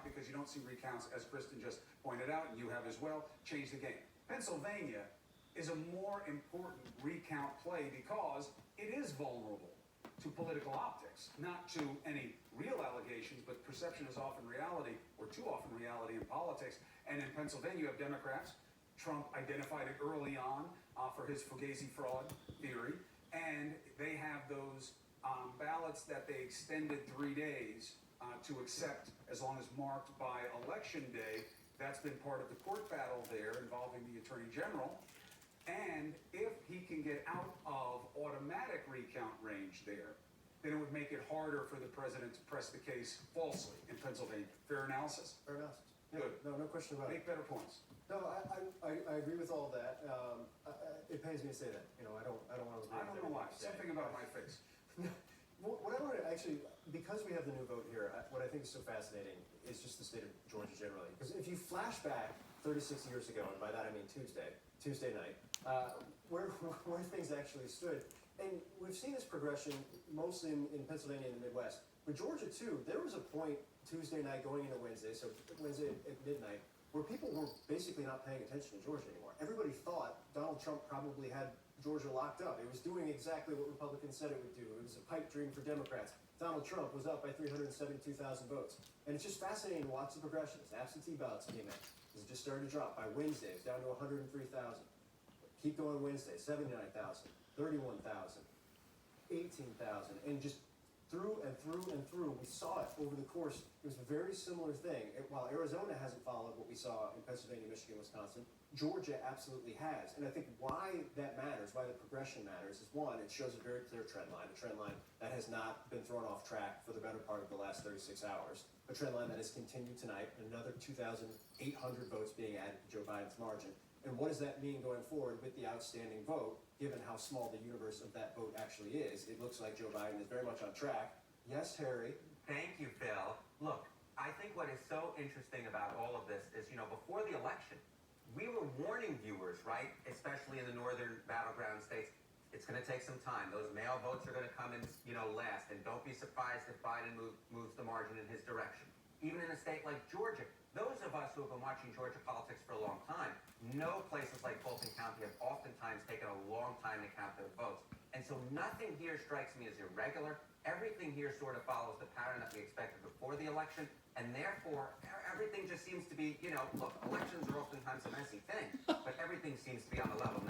recount because you don't see recounts, as Kristen just pointed out, and you have as well, change the game. Pennsylvania is a more important recount play because it is vulnerable to political optics, not to any real allegations, but perception is often reality, or too often reality in politics. And in Pennsylvania, you have Democrats. Trump identified it early on for his Fugazi fraud theory, and they have those ballots that they extended 3 days to accept as long as marked by Election Day. That's been part of the court battle there involving the Attorney General. And if he can get out of automatic recount range there, then it would make it harder for the president to press the case falsely in Pennsylvania. Fair analysis? Fair analysis. Yeah, Good. no question about it. Make better points. No, I agree with all of that. It pains me to say that. You know, I don't want to. I don't know why. Something about my face. What I want to actually, because we have the new vote here, what I think is so fascinating is just the state of Georgia generally. Because if you flash back 36 years ago, and by that I mean Tuesday night, where things actually stood, and we've seen this progression mostly in Pennsylvania and the Midwest, but Georgia too. There was a point Tuesday night going into Wednesday, so Wednesday at midnight, where people were basically not paying attention to Georgia anymore. Everybody thought Donald Trump probably had Georgia locked up. It was doing exactly what Republicans said it would do. It was a pipe dream for Democrats. Donald Trump was up by 372,000 votes. And it's just fascinating to watch the progressions. Absentee ballots came in. It just started to drop. By Wednesday, it's down to 103,000. Keep going Wednesday, 79,000, 31,000, 18,000, and just through and through and through, we saw it over the course. It was a very similar thing. While Arizona hasn't followed what we saw in Pennsylvania, Michigan, Wisconsin, Georgia absolutely has. And I think why that matters, why the progression matters, is one, it shows a very clear trend line, a trend line that has not been thrown off track for the better part of the last 36 hours, a trend line that has continued tonight, another 2,800 votes being added to Joe Biden's margin. And what does that mean going forward with the outstanding vote, given how small the universe of that vote actually is? It looks like Joe Biden is very much on track. Yes, Harry? Thank you, Phil. Look, I think what is so interesting about all of this is, before the election, we were warning viewers, right, especially in the northern battleground states, it's going to take some time. Those mail votes are going to come in, last, and don't be surprised if Biden moves the margin in his direction. Even in a state like Georgia, those of us who have been watching Georgia politics for a long time know places like Fulton County have oftentimes taken a long time to count their votes. And so nothing here strikes me as irregular. Everything here sort of follows the pattern that we expected before the election. And therefore, everything just seems to be, look, elections are oftentimes a messy thing, but everything seems to be on the level.